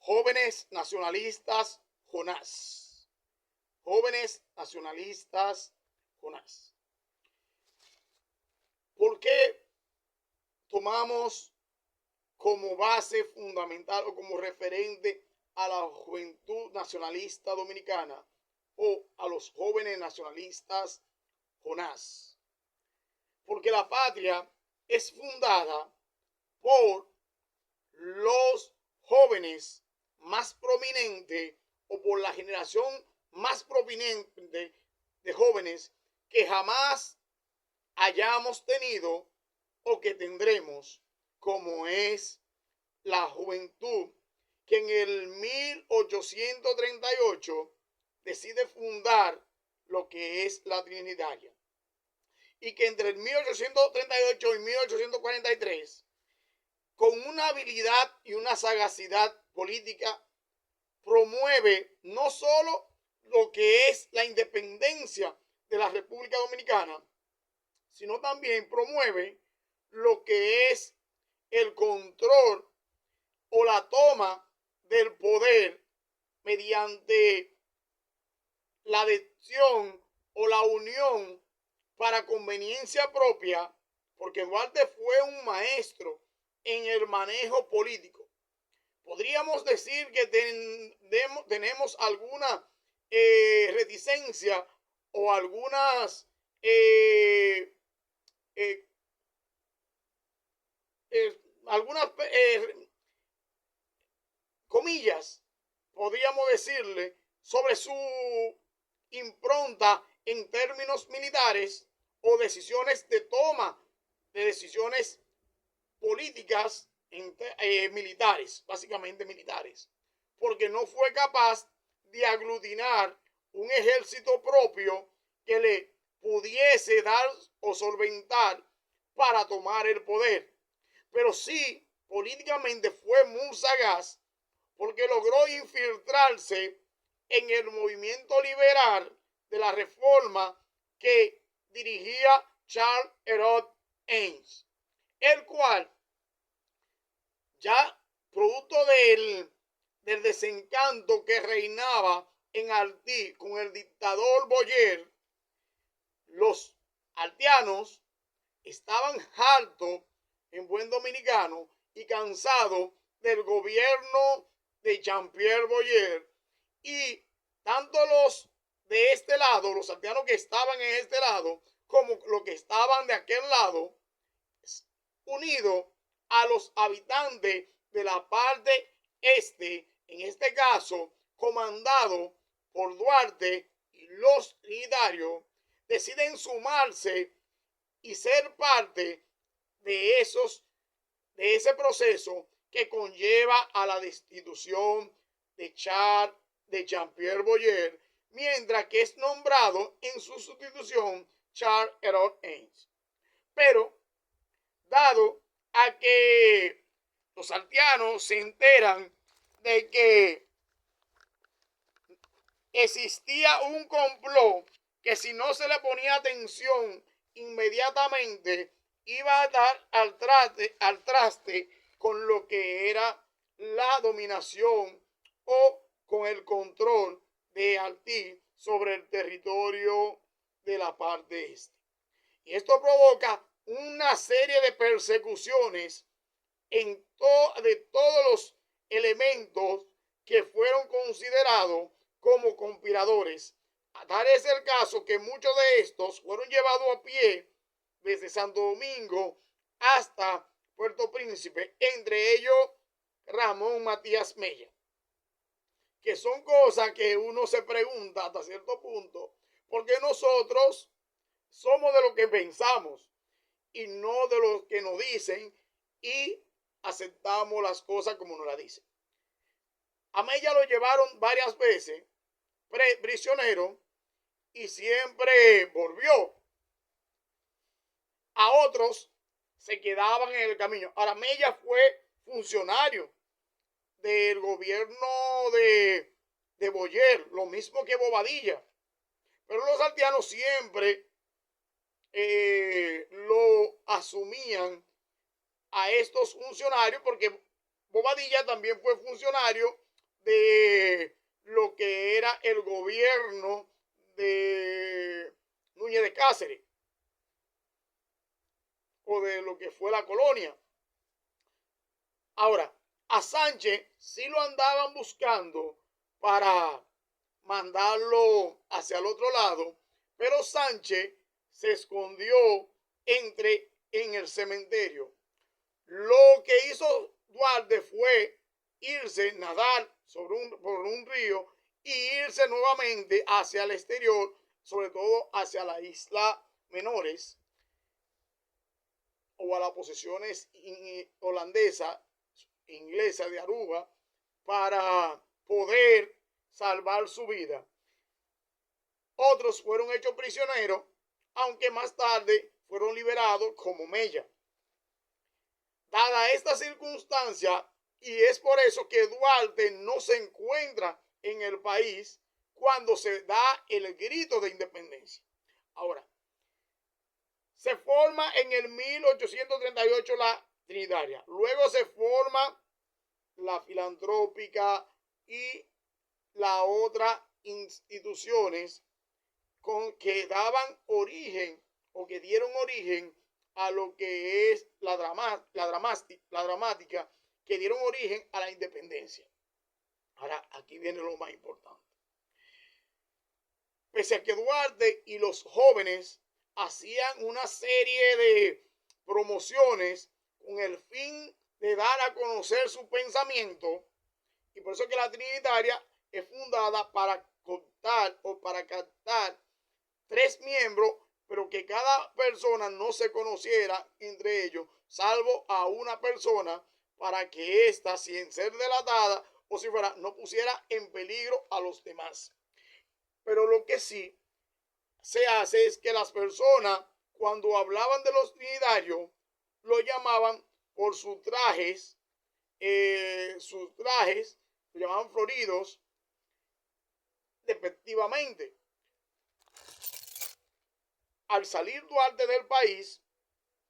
Jóvenes nacionalistas Jonás. Jóvenes nacionalistas Jonás. ¿Por qué tomamos como base fundamental o como referente a la juventud nacionalista dominicana o a los jóvenes nacionalistas Jonás? Porque la patria es fundada por los jóvenes más prominentes o por la generación más prominente de jóvenes que jamás hayamos tenido o que tendremos, como es la juventud que en el 1838 decide fundar lo que es la Trinitaria y que entre el 1838 y 1843, con una habilidad y una sagacidad política, promueve no solo lo que es la independencia de la República Dominicana, sino también promueve lo que es el control o la toma del poder mediante la adhesión o la unión para conveniencia propia, porque Duarte fue un maestro en el manejo político. Podríamos decir que tenemos alguna reticencia o algunas comillas, podríamos decirle, sobre su impronta en términos militares o decisiones de toma de decisiones políticas militares, básicamente militares, porque no fue capaz de aglutinar un ejército propio que le pudiese dar o solventar para tomar el poder. Pero sí, políticamente fue muy sagaz porque logró infiltrarse en el movimiento liberal de la reforma que dirigía Charles Herod Ames, el cual, ya producto del desencanto que reinaba en Haití con el dictador Boyer, los haitianos estaban hartos, en buen dominicano, y cansados del gobierno de Jean-Pierre Boyer, y tanto los de este lado, los haitianos que estaban en este lado, como los que estaban de aquel lado, unidos a los habitantes de la parte este, en este caso comandado por Duarte y los trinitarios, deciden sumarse y ser parte de ese proceso que conlleva a la destitución de Jean-Pierre Boyer, mientras que es nombrado en su sustitución Charles Herod Ames. Pero, dado a que los haitianos se enteran de que existía un complot que si no se le ponía atención inmediatamente iba a dar al traste con lo que era la dominación o con el control de Haití sobre el territorio de la parte este. Y esto provoca una serie de persecuciones de todos los elementos que fueron considerados como conspiradores. Tal es el caso que muchos de estos fueron llevados a pie desde Santo Domingo hasta Puerto Príncipe, entre ellos Ramón Matías Mella, que son cosas que uno se pregunta hasta cierto punto, porque nosotros somos de lo que pensamos y no de lo que nos dicen, y aceptamos las cosas como nos las dicen. A Mella lo llevaron varias veces prisionero y siempre volvió. A otros se quedaban en el camino. Ahora, Mella fue funcionario del gobierno de Boyer, lo mismo que Bobadilla. Pero los haitianos siempre lo asumían a estos funcionarios, porque Bobadilla también fue funcionario de lo que era el gobierno de Núñez de Cáceres o de lo que fue la colonia. Ahora, a Sánchez sí lo andaban buscando para mandarlo hacia el otro lado, pero Sánchez se escondió en el cementerio. Lo que hizo Duarte fue irse, nadar por un río y irse nuevamente hacia el exterior, sobre todo hacia la isla menores o a las posesiones holandesas, inglesas de Aruba, para poder salvar su vida. Otros fueron hechos prisioneros, aunque más tarde fueron liberados como Mella. Dada esta circunstancia, y es por eso que Duarte no se encuentra en el país cuando se da el grito de independencia. Ahora, se forma en el 1838 la Trinitaria. Luego se forma la Filantrópica y la otra instituciones que daban origen o que dieron origen a lo que es la dramática, que dieron origen a la independencia. Ahora, aquí viene lo más importante. Pese a que Duarte y los jóvenes hacían una serie de promociones con el fin de dar a conocer su pensamiento, y por eso es que la Trinitaria es fundada para contar o para captar 3 miembros, pero que cada persona no se conociera entre ellos, salvo a una persona, para que ésta, sin ser delatada o si fuera, no pusiera en peligro a los demás. Pero lo que sí se hace es que las personas, cuando hablaban de los trinitarios, lo llamaban por sus trajes, lo llamaban floridos, despectivamente. Al salir Duarte del país,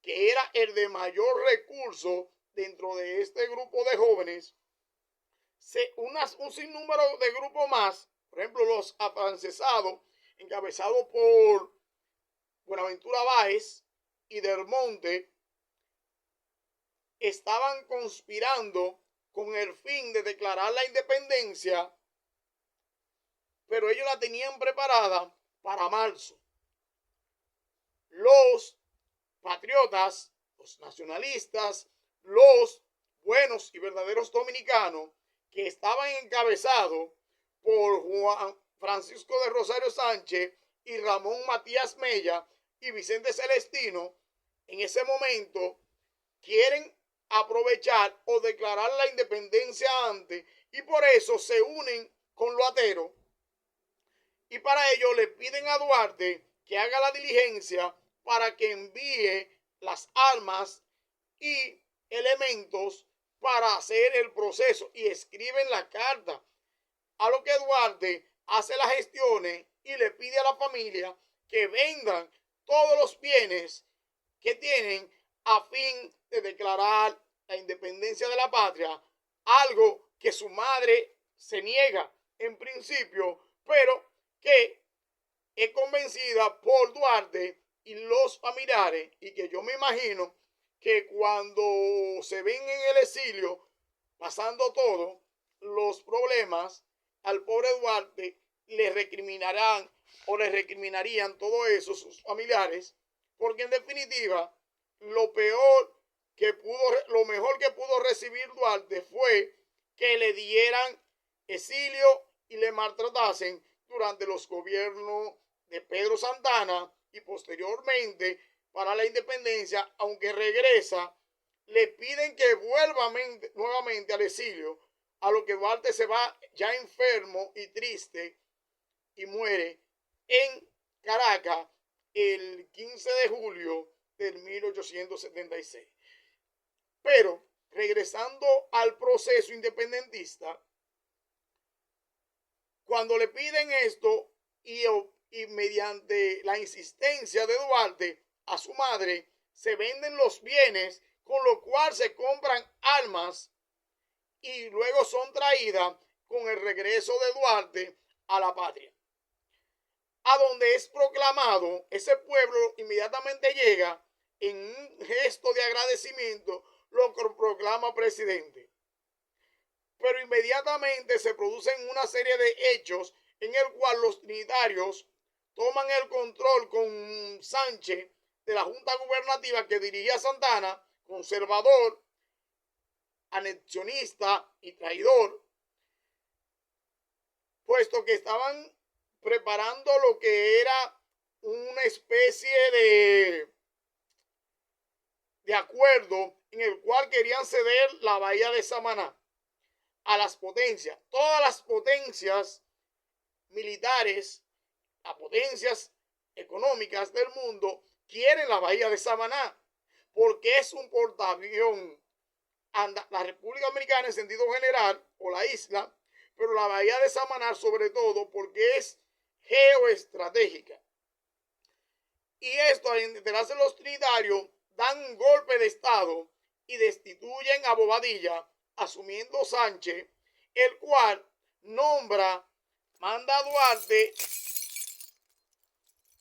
que era el de mayor recurso dentro de este grupo de jóvenes, un sinnúmero de grupos más, por ejemplo los afrancesados, encabezados por Buenaventura Báez y Del Monte, estaban conspirando con el fin de declarar la independencia, pero ellos la tenían preparada para marzo. Los patriotas, los nacionalistas, los buenos y verdaderos dominicanos, que estaban encabezados por Juan Francisco de Rosario Sánchez y Ramón Matías Mella y Vicente Celestino, en ese momento quieren aprovechar o declarar la independencia antes, y por eso se unen con los ateros, y para ello le piden a Duarte que haga la diligencia para que envíe las armas y elementos para hacer el proceso, y escriben la carta, a lo que Duarte hace las gestiones y le pide a la familia que vendan todos los bienes que tienen a fin de declarar la independencia de la patria, algo que su madre se niega en principio, pero que es convencida por Duarte y los familiares, y que yo me imagino que cuando se ven en el exilio pasando todo los problemas, al pobre Duarte le recriminarían todo eso sus familiares, porque en definitiva lo mejor que pudo recibir Duarte fue que le dieran exilio y le maltratasen durante los gobiernos de Pedro Santana, y posteriormente para la independencia, aunque regresa, le piden que vuelva nuevamente al exilio, a lo que Duarte se va ya enfermo y triste y muere en Caracas el 15 de julio del 1876. Pero regresando al proceso independentista, cuando le piden esto y mediante la insistencia de Duarte a su madre, se venden los bienes, con lo cual se compran armas y luego son traídas con el regreso de Duarte a la patria. A donde es proclamado, ese pueblo inmediatamente llega en un gesto de agradecimiento, lo proclama presidente. Pero inmediatamente se producen una serie de hechos en el cual los trinitarios toman el control con Sánchez de la Junta Gubernativa que dirigía Santana, conservador, anexionista y traidor, puesto que estaban preparando lo que era una especie de acuerdo en el cual querían ceder la bahía de Samaná a las potencias. Todas las potencias militares, las potencias económicas del mundo quieren la bahía de Samaná porque es un portaavión. La República Dominicana en sentido general o la isla, pero la bahía de Samaná sobre todo porque es geoestratégica. Y esto, al enterarse los trinitarios, dan un golpe de estado y destituyen a Bobadilla, asumiendo Sánchez, el cual manda a Duarte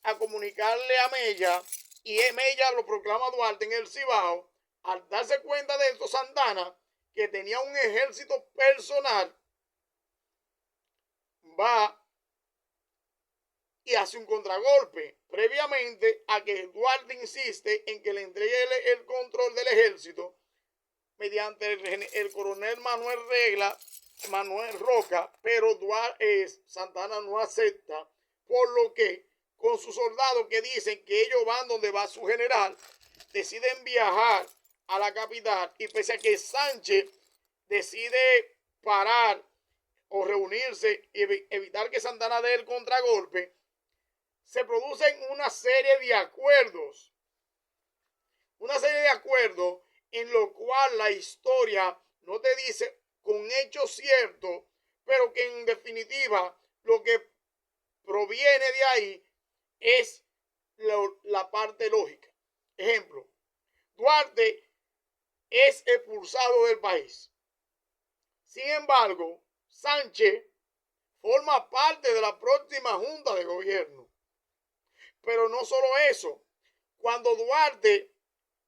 a comunicarle a Mella, y Mella lo proclama a Duarte en el Cibao. Al darse cuenta de esto, Santana, que tenía un ejército personal, va y hace un contragolpe, previamente a que Duarte insiste en que le entregue el control del ejército mediante el coronel Manuel Roca, pero Santana no acepta, por lo que con sus soldados que dicen que ellos van donde va su general, deciden viajar a la capital, y pese a que Sánchez decide parar o reunirse y evitar que Santana dé el contragolpe, se producen una serie de acuerdos en lo cual la historia no te dice con hechos ciertos, pero que en definitiva lo que proviene de ahí es la parte lógica. Ejemplo, Duarte es expulsado del país. Sin embargo, Sánchez forma parte de la próxima junta de gobierno. Pero no solo eso, cuando Duarte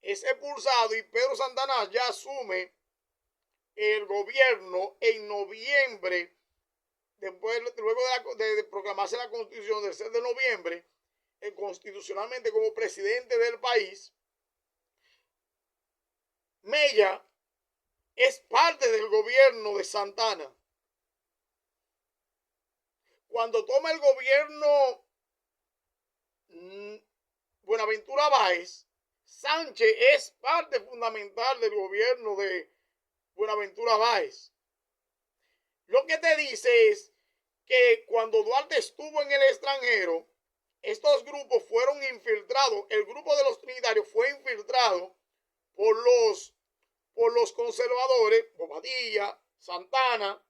es expulsado y Pedro Santana ya asume el gobierno en noviembre, luego de proclamarse la constitución del 6 de noviembre, constitucionalmente como presidente del país, Mella es parte del gobierno de Santana. Cuando toma el gobierno Buenaventura Báez, Sánchez es parte fundamental del gobierno de Buenaventura Báez. Lo que te dice es que cuando Duarte estuvo en el extranjero, estos grupos fueron infiltrados. El grupo de los trinitarios fue infiltrado por los conservadores, Bobadilla, Santana,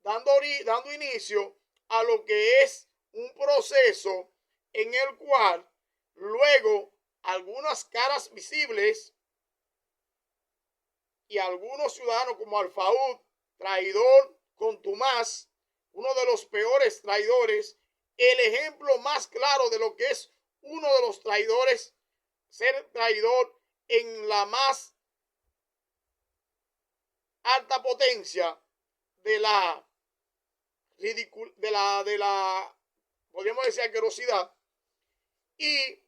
dando inicio a lo que es un proceso en el cual luego algunas caras visibles y algunos ciudadanos como Alfaúd, traidor, contumaz, uno de los peores traidores, el ejemplo más claro de lo que es uno de los traidores, ser traidor en la más alta potencia de la podríamos decir, asquerosidad, y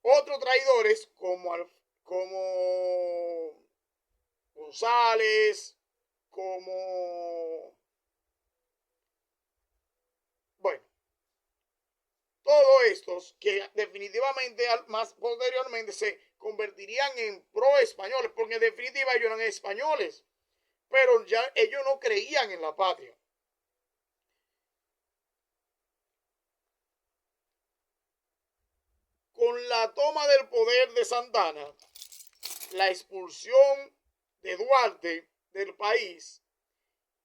otros traidores como González, todos estos que definitivamente más posteriormente se convertirían en pro españoles, porque en definitiva ellos eran españoles, pero ya ellos no creían en la patria. Con la toma del poder de Santana, la expulsión de Duarte del país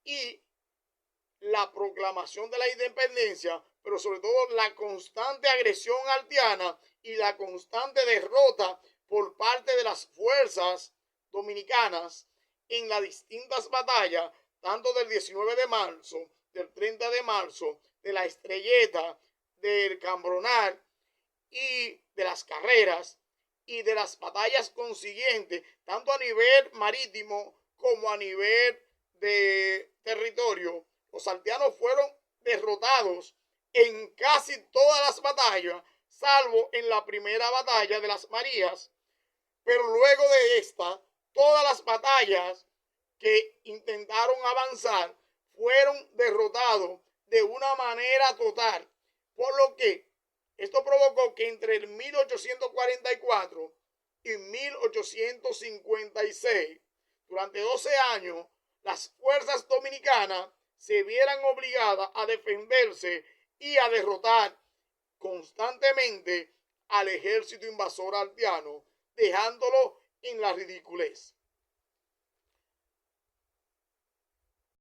y la proclamación de la independencia, pero sobre todo la constante agresión haitiana y la constante derrota por parte de las fuerzas dominicanas en las distintas batallas, tanto del 19 de marzo, del 30 de marzo, de la Estrelleta, del Cambronal y de las carreras y de las batallas consiguientes, tanto a nivel marítimo como a nivel de territorio. Los aldeanos fueron derrotados en casi todas las batallas, salvo en la primera batalla de las Marías, pero luego de esta, todas las batallas que intentaron avanzar fueron derrotados de una manera total, por lo que esto provocó que entre el 1844 y 1856, durante 12 años, las fuerzas dominicanas se vieran obligadas a defenderse y a derrotar constantemente al ejército invasor haitiano, dejándolo en la ridiculez.